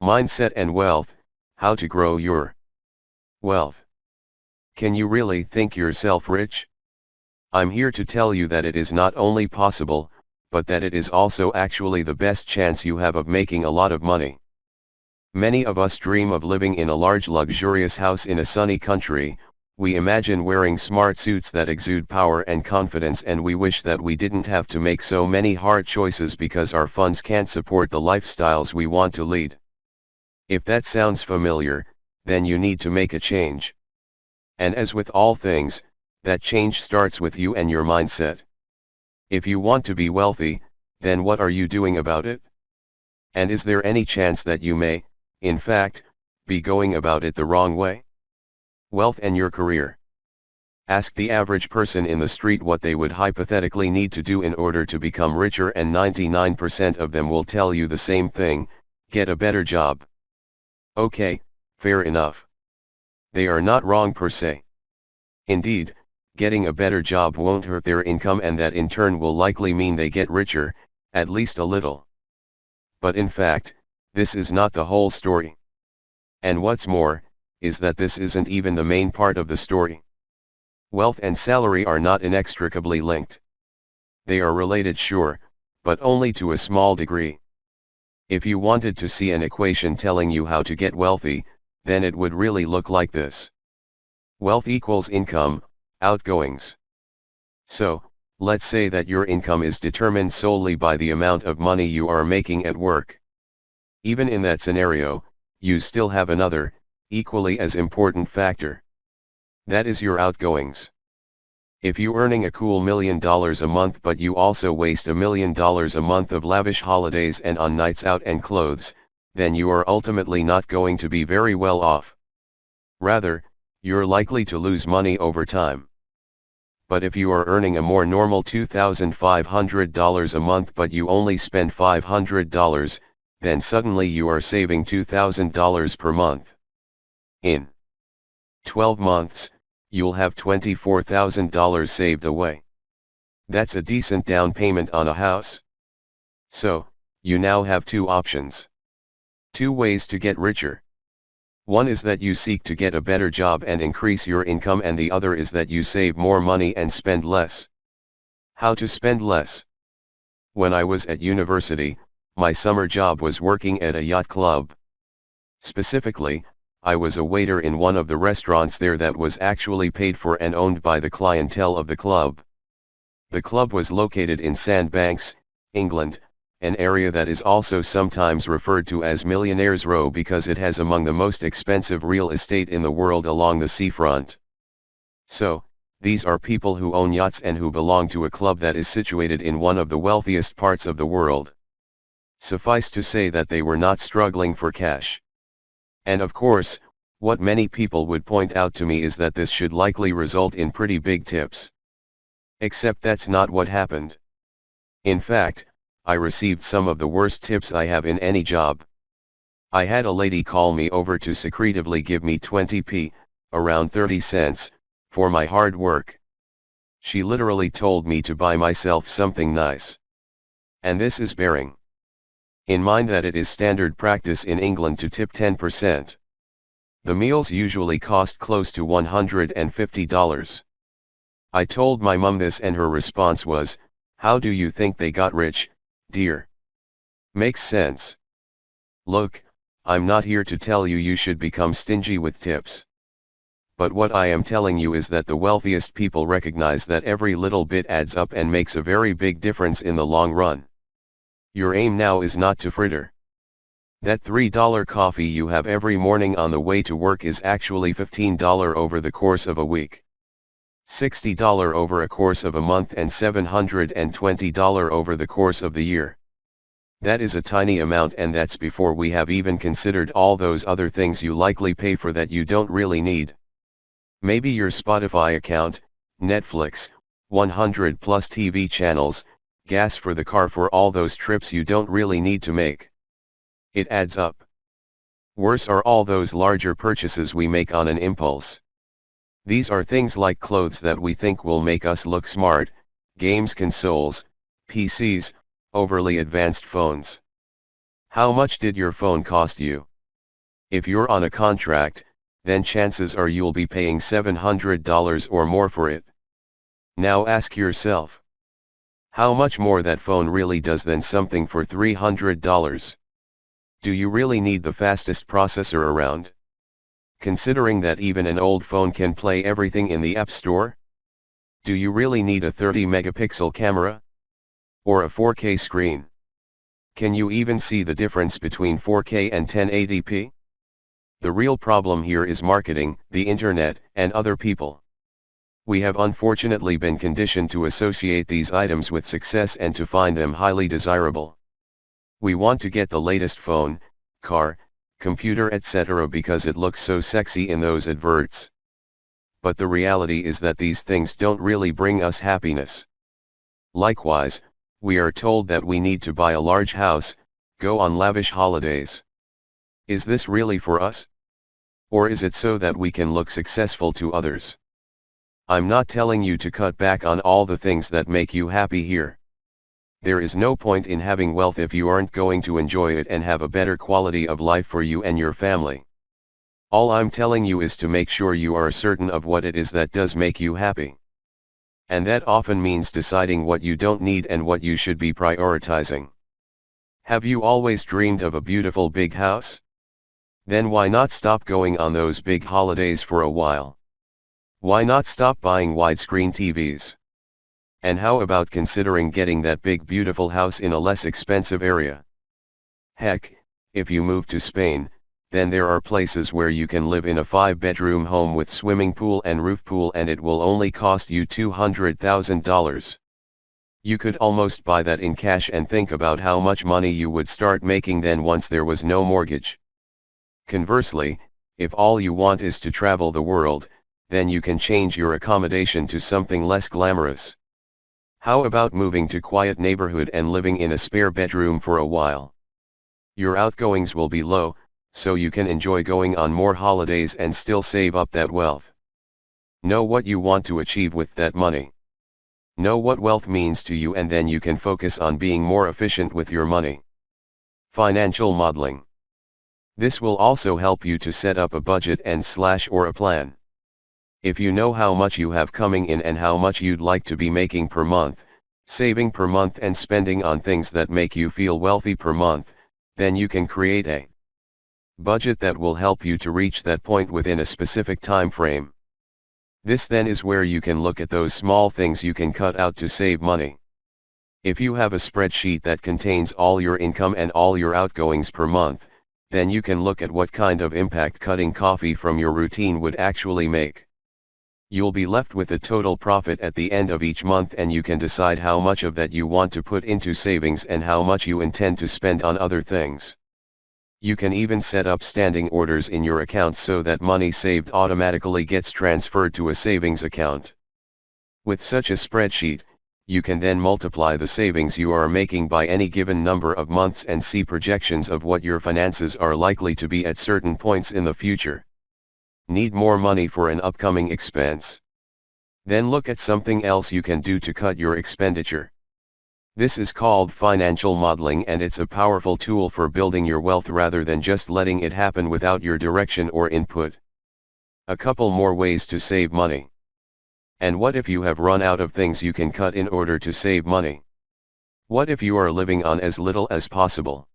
Mindset and wealth, how to grow your wealth. Can you really think yourself rich? I'm here to tell you that it is not only possible, but that it is also actually the best chance you have of making a lot of money. Many of us dream of living in a large luxurious house in a sunny country. We imagine wearing smart suits that exude power and confidence, and we wish that we didn't have to make so many hard choices because our funds can't support the lifestyles we want to lead. If that sounds familiar, then you need to make a change. And as with all things, that change starts with you and your mindset. If you want to be wealthy, then what are you doing about it? And is there any chance that you may, in fact, be going about it the wrong way? Wealth and your career. Ask the average person in the street what they would hypothetically need to do in order to become richer, and 99% of them will tell you the same thing: get a better job. Okay, fair enough. They are not wrong per se. Indeed, getting a better job won't hurt their income, and that in turn will likely mean they get richer, at least a little. But in fact, this is not the whole story. And what's more, is that this isn't even the main part of the story. Wealth and salary are not inextricably linked. They are related, sure, but only to a small degree. If you wanted to see an equation telling you how to get wealthy, then it would really look like this. Wealth equals income, outgoings. So, let's say that your income is determined solely by the amount of money you are making at work. Even in that scenario, you still have another, equally as important factor. That is your outgoings. If you're earning a cool $1 million a month, but you also waste $1 million a month of lavish holidays and on nights out and clothes, then you are ultimately not going to be very well off. Rather, you're likely to lose money over time. But if you are earning a more normal $2,500 a month, but you only spend $500, then suddenly you are saving $2,000 per month. In 12 months, you'll have $24,000 saved away. That's a decent down payment on a house. So, you now have two options. Two ways to get richer. One is that you seek to get a better job and increase your income, and the other is that you save more money and spend less. How to spend less? When I was at university, my summer job was working at a yacht club. Specifically, I was a waiter in one of the restaurants there that was actually paid for and owned by the clientele of the club. The club was located in Sandbanks, England, an area that is also sometimes referred to as Millionaire's Row because it has among the most expensive real estate in the world along the seafront. So, these are people who own yachts and who belong to a club that is situated in one of the wealthiest parts of the world. Suffice to say that they were not struggling for cash. And of course, what many people would point out to me is that this should likely result in pretty big tips. Except that's not what happened. In fact, I received some of the worst tips I have in any job. I had a lady call me over to secretively give me 20p, around 30 cents, for my hard work. She literally told me to buy myself something nice. And this is bearing in mind that it is standard practice in England to tip 10%. The meals usually cost close to $150. I told my mum this, and her response was, "How do you think they got rich, dear?" Makes sense. Look, I'm not here to tell you you should become stingy with tips. But what I am telling you is that the wealthiest people recognize that every little bit adds up and makes a very big difference in the long run. Your aim now is not to fritter. That $3 coffee you have every morning on the way to work is actually $15 over the course of a week, $60 over a course of a month, and $720 over the course of the year. That is a tiny amount, and that's before we have even considered all those other things you likely pay for that you don't really need. Maybe your Spotify account, Netflix, 100 plus TV channels, gas for the car for all those trips you don't really need to make. It adds up. Worse are all those larger purchases we make on an impulse. These are things like clothes that we think will make us look smart, games consoles, PCs, overly advanced phones. How much did your phone cost you? If you're on a contract, then chances are you'll be paying $700 or more for it. Now ask yourself, how much more that phone really does than something for $300? Do you really need the fastest processor around? Considering that even an old phone can play everything in the App Store? Do you really need a 30-megapixel camera? Or a 4K screen? Can you even see the difference between 4K and 1080p? The real problem here is marketing, the internet, and other people. We have unfortunately been conditioned to associate these items with success and to find them highly desirable. We want to get the latest phone, car, computer, etc. because it looks so sexy in those adverts. But the reality is that these things don't really bring us happiness. Likewise, we are told that we need to buy a large house, go on lavish holidays. Is this really for us? Or is it so that we can look successful to others? I'm not telling you to cut back on all the things that make you happy here. There is no point in having wealth if you aren't going to enjoy it and have a better quality of life for you and your family. All I'm telling you is to make sure you are certain of what it is that does make you happy. And that often means deciding what you don't need and what you should be prioritizing. Have you always dreamed of a beautiful big house? Then why not stop going on those big holidays for a while? Why not stop buying widescreen TVs? And how about considering getting that big beautiful house in a less expensive area? Heck, if you move to Spain, then there are places where you can live in a 5-bedroom home with swimming pool and roof pool and it will only cost you $200,000. You could almost buy that in cash and think about how much money you would start making then once there was no mortgage. Conversely, if all you want is to travel the world, then you can change your accommodation to something less glamorous. How about moving to a quiet neighborhood and living in a spare bedroom for a while? Your outgoings will be low, so you can enjoy going on more holidays and still save up that wealth. Know what you want to achieve with that money. Know what wealth means to you and then you can focus on being more efficient with your money. Financial modeling. This will also help you to set up a budget or a plan. If you know how much you have coming in and how much you'd like to be making per month, saving per month and spending on things that make you feel wealthy per month, then you can create a budget that will help you to reach that point within a specific time frame. This then is where you can look at those small things you can cut out to save money. If you have a spreadsheet that contains all your income and all your outgoings per month, then you can look at what kind of impact cutting coffee from your routine would actually make. You'll be left with a total profit at the end of each month and you can decide how much of that you want to put into savings and how much you intend to spend on other things. You can even set up standing orders in your account so that money saved automatically gets transferred to a savings account. With such a spreadsheet, you can then multiply the savings you are making by any given number of months and see projections of what your finances are likely to be at certain points in the future. Need more money for an upcoming expense? Then look at something else you can do to cut your expenditure. This is called financial modeling and it's a powerful tool for building your wealth rather than just letting it happen without your direction or input. A couple more ways to save money. And what if you have run out of things you can cut in order to save money? What if you are living on as little as possible?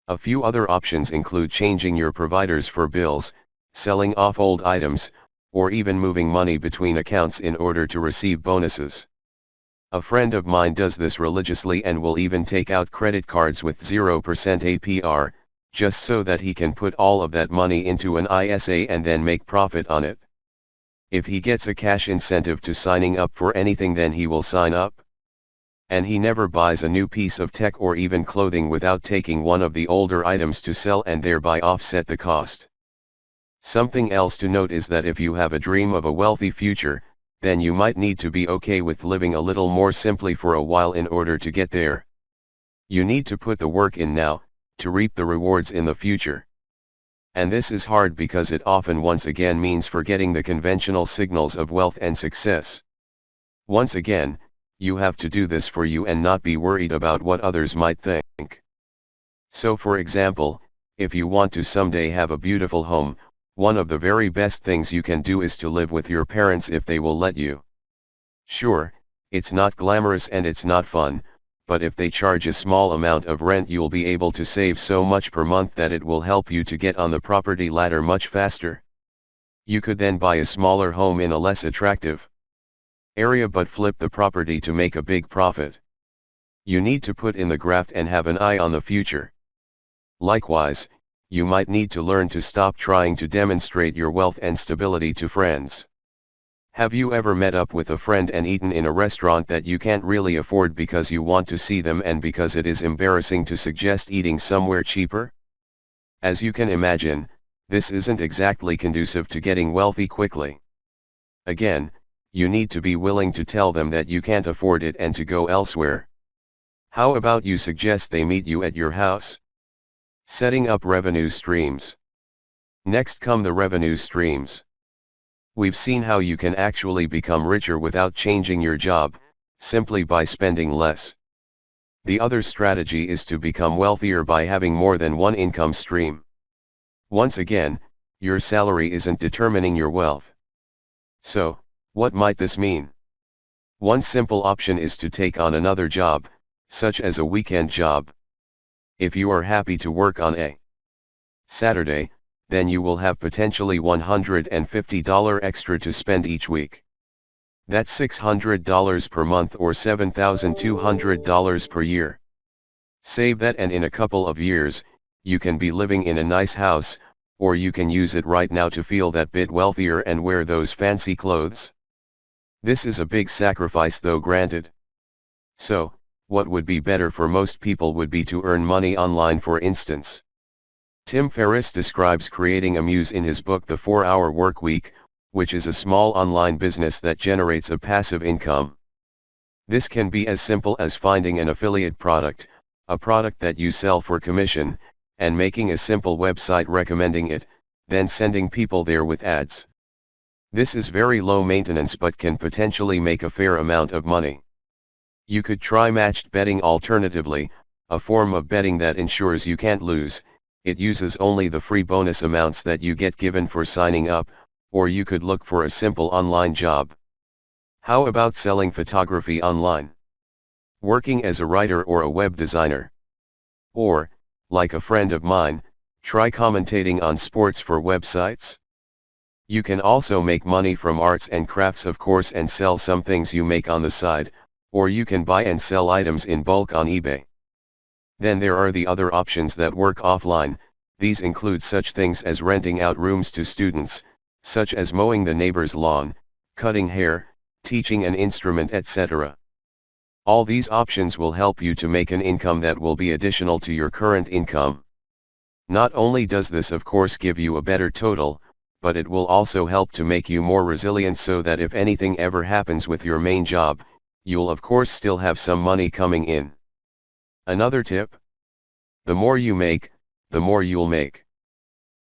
A few other options include changing your providers for bills, selling off old items, or even moving money between accounts in order to receive bonuses. A friend of mine does this religiously and will even take out credit cards with 0% APR, just so that he can put all of that money into an ISA and then make profit on it. If he gets a cash incentive to signing up for anything, then he will sign up. And he never buys a new piece of tech or even clothing without taking one of the older items to sell and thereby offset the cost. Something else to note is that if you have a dream of a wealthy future, then you might need to be okay with living a little more simply for a while in order to get there. You need to put the work in now, to reap the rewards in the future. And this is hard because it often once again means forgetting the conventional signals of wealth and success. Once again, you have to do this for you and not be worried about what others might think. So for example, If you want to someday have a beautiful home, one of the very best things you can do is to live with your parents if they will let you. Sure, it's not glamorous and it's not fun, but if they charge a small amount of rent you'll be able to save so much per month that it will help you to get on the property ladder much faster. You could then buy a smaller home in a less attractive area but flip the property to make a big profit. You need to put in the graft and have an eye on the future. Likewise, you might need to learn to stop trying to demonstrate your wealth and stability to friends. Have you ever met up with a friend and eaten in a restaurant that you can't really afford because you want to see them and because it is embarrassing to suggest eating somewhere cheaper? As you can imagine, this isn't exactly conducive to getting wealthy quickly. Again, you need to be willing to tell them that you can't afford it and to go elsewhere. How about you suggest they meet you at your house? Setting up revenue streams. Next come the revenue streams. We've seen how you can actually become richer without changing your job, simply by spending less. The other strategy is to become wealthier by having more than one income stream. Once again, your salary isn't determining your wealth. So, what might this mean? One simple option is to take on another job, such as a weekend job. If you are happy to work on a Saturday, then you will have potentially $150 extra to spend each week. That's $600 per month or $7,200 per year. Save that and in a couple of years, you can be living in a nice house, or you can use it right now to feel that bit wealthier and wear those fancy clothes. This is a big sacrifice though, granted. So, what would be better for most people would be to earn money online, for instance. Tim Ferriss describes creating a muse in his book The 4-Hour Workweek, which is a small online business that generates a passive income. This can be as simple as finding an affiliate product, a product that you sell for commission, and making a simple website recommending it, then sending people there with ads. This is very low maintenance but can potentially make a fair amount of money. You could try matched betting alternatively, a form of betting that ensures you can't lose. It uses only the free bonus amounts that you get given for signing up, or you could look for a simple online job. How about selling photography online? Working as a writer or a web designer? Or, like a friend of mine, try commentating on sports for websites? You can also make money from arts and crafts, of course, and sell some things you make on the side, or you can buy and sell items in bulk on eBay. Then there are the other options that work offline. These include such things as renting out rooms to students, such as mowing the neighbor's lawn, cutting hair, teaching an instrument, etc. All these options will help you to make an income that will be additional to your current income. Not only does this of course give you a better total, but it will also help to make you more resilient so that if anything ever happens with your main job, you'll of course still have some money coming in. Another tip: the more you make, the more you'll make.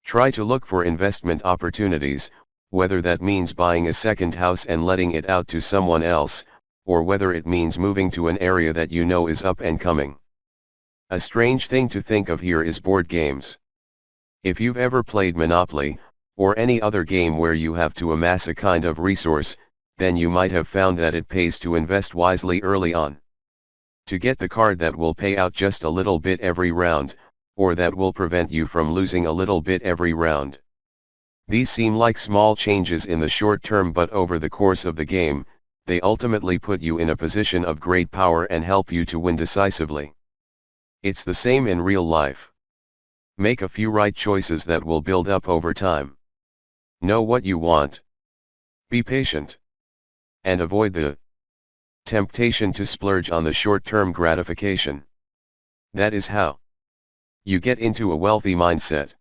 Try to look for investment opportunities, whether that means buying a second house and letting it out to someone else, or whether it means moving to an area that you know is up and coming. A strange thing to think of here is board games. If you've ever played Monopoly, or any other game where you have to amass a kind of resource, then you might have found that it pays to invest wisely early on. To get the card that will pay out just a little bit every round, or that will prevent you from losing a little bit every round. These seem like small changes in the short term, but over the course of the game, they ultimately put you in a position of great power and help you to win decisively. It's the same in real life. Make a few right choices that will build up over time. Know what you want. Be patient. And avoid the temptation to splurge on the short-term gratification. That is how you get into a wealthy mindset.